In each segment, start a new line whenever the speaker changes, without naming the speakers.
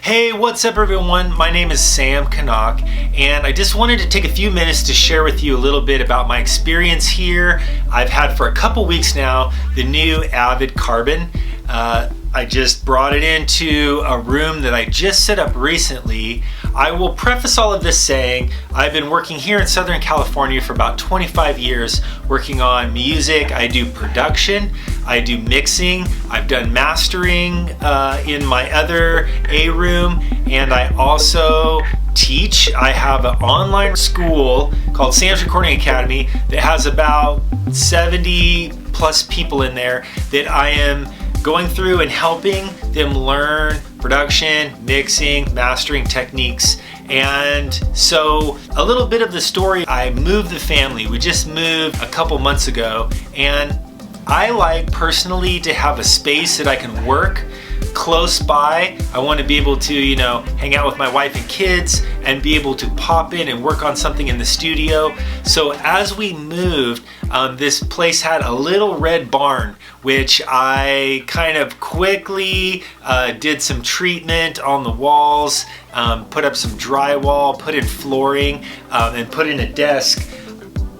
Hey, what's up everyone? My name is Sam Canuck, and I just wanted to take a few minutes to share with you a little bit about my experience here. I've had for a couple weeks now the new Avid Carbon. I just brought it into a room that I just set up recently. I will preface all of this saying I've been working here in Southern California for about 25 years working on music. I do production, I do mixing, I've done mastering in my other A room, and I also teach. I have an online school called Sam's Recording Academy that has about 70 plus people in there that I am going through and helping them learn production, mixing, mastering techniques. And so a little bit of the story, I moved the family. We just moved a couple months ago, and I like personally to have a space that I can work close by. I want to be able to, hang out with my wife and kids and be able to pop in and work on something in the studio. So as we moved, this place had a little red barn, which I kind of quickly did some treatment on the walls, put up some drywall, put in flooring, and put in a desk,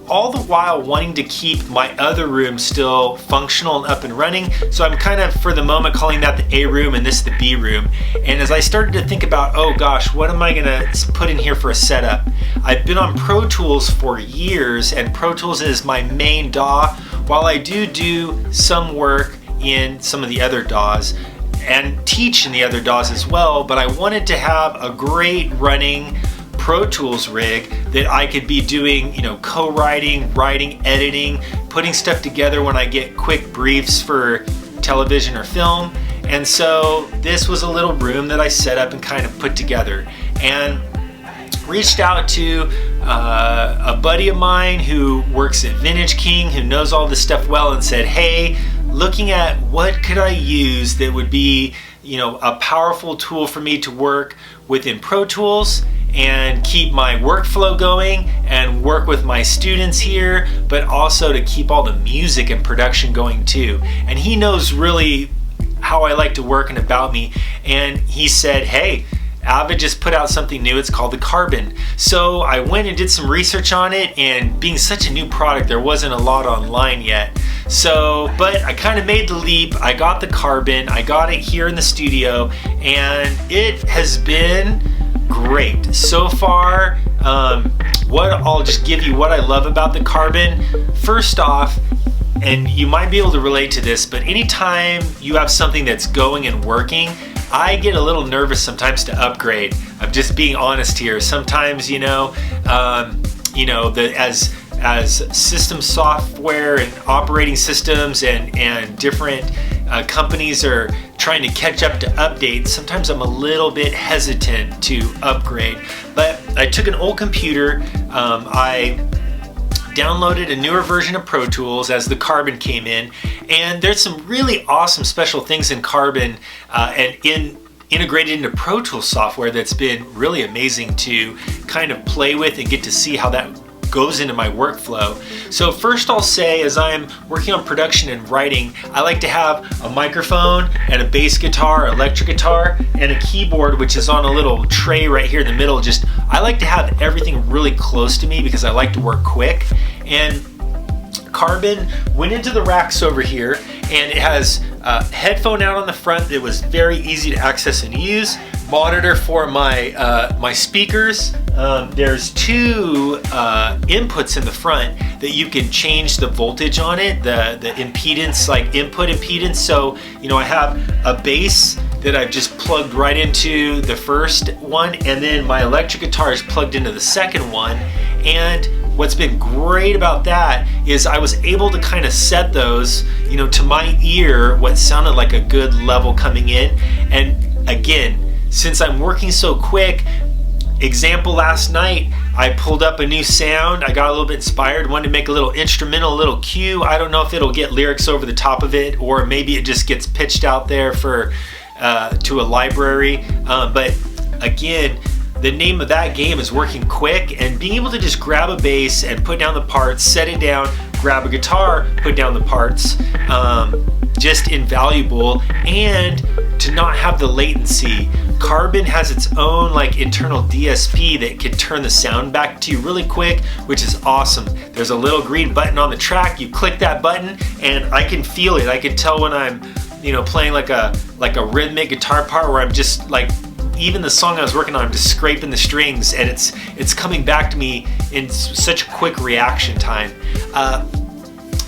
all the while wanting to keep my other room still functional and up and running. So I'm kind of, for the moment, calling that the A room and this the B room. And as I started to think about, oh gosh, what am I gonna put in here for a setup? I've been on Pro Tools for years, and Pro Tools is my main DAW, while I do some work in some of the other DAWs and teach in the other DAWs as well. But I wanted to have a great running Pro Tools rig that I could be doing, co-writing, writing, editing, putting stuff together when I get quick briefs for television or film. And so this was a little room that I set up and kind of put together, and reached out to a buddy of mine who works at Vintage King, who knows all this stuff well, and said, hey, looking at what could I use that would be, a powerful tool for me to work within Pro Tools and keep my workflow going and work with my students here, but also to keep all the music and production going too. And he knows really how I like to work and about me. And he said, hey, Avid just put out something new. It's called the Carbon. So I went and did some research on it, and being such a new product, there wasn't a lot online yet. So, but I kind of made the leap. I got the Carbon, I got it here in the studio, and it has been great so far. I'll just give you what I love about the Carbon. First off, and you might be able to relate to this, but anytime you have something that's going and working, I get a little nervous sometimes to upgrade. I'm just being honest here. Sometimes, as system software and operating systems and different companies are trying to catch up to updates, sometimes I'm a little bit hesitant to upgrade. But I took an old computer, I downloaded a newer version of Pro Tools as the Carbon came in, and there's some really awesome special things in Carbon and integrated into Pro Tools software that's been really amazing to kind of play with and get to see how that goes into my workflow. So first I'll say, as I'm working on production and writing, I like to have a microphone and a bass guitar, electric guitar, and a keyboard, which is on a little tray right here in the middle. I like to have everything really close to me because I like to work quick. And Carbon went into the racks over here, and it has a headphone out on the front that was very easy to access and use. Monitor for my speakers. There's two inputs in the front that you can change the voltage on it, the impedance, like input impedance. So I have a bass that I've just plugged right into the first one, and then my electric guitar is plugged into the second one. And what's been great about that is I was able to kind of set those, to my ear, what sounded like a good level coming in. And again, since I'm working so quick, example, last night I pulled up a new sound. I got a little bit inspired, wanted to make a little instrumental, a little cue. I don't know if it'll get lyrics over the top of it, or maybe it just gets pitched out there for to a library. But again, the name of that game is working quick and being able to just grab a bass and put down the parts, set it down, grab a guitar, put down the parts. Just invaluable, and to not have the latency Carbon has its own like internal DSP that can turn the sound back to you really quick, which is awesome. There's a little green button on the track. You click that button and I can feel it. I can tell when I'm, playing like a rhythmic guitar part where I'm just like, even the song I was working on, I'm just scraping the strings and it's coming back to me in such a quick reaction time.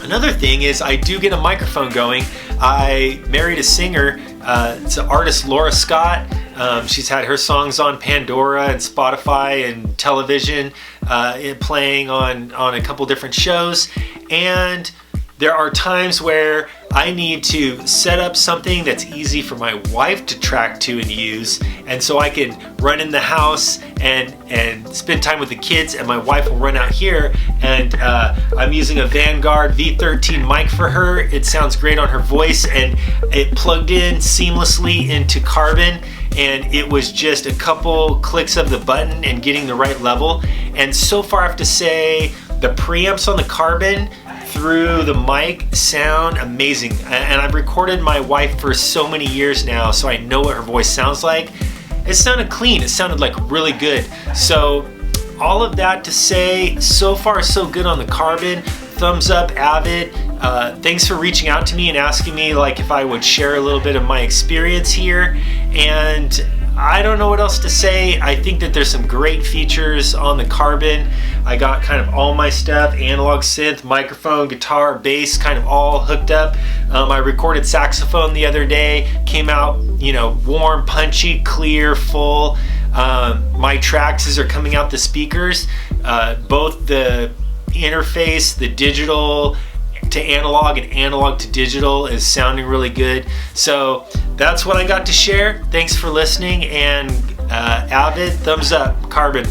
Another thing is I do get a microphone going. I married a singer. It's an artist, Laura Scott. She's had her songs on Pandora and Spotify and television, playing on a couple different shows. And there are times where I need to set up something that's easy for my wife to track to and use, and so I can run in the house and spend time with the kids, and my wife will run out here, and I'm using a Vanguard V13 mic for her. It sounds great on her voice, and it plugged in seamlessly into Carbon, and it was just a couple clicks of the button and getting the right level. And so far I have to say the preamps on the Carbon through the mic sound amazing, and I've recorded my wife for so many years now, so I know what her voice sounds like. It sounded clean, it sounded like really good. So all of that to say, so far so good on the Carbon. Thumbs up, Avid. Thanks for reaching out to me and asking me like if I would share a little bit of my experience here. And I don't know what else to say. I think that there's some great features on the Carbon. I got kind of all my stuff, analog synth, microphone, guitar, bass, kind of all hooked up. I recorded saxophone the other day, came out, warm, punchy, clear, full. My tracks are coming out the speakers, both the interface, the digital to analog and analog to digital is sounding really good. So that's what I got to share. Thanks for listening, and Avid, thumbs up, Carbon.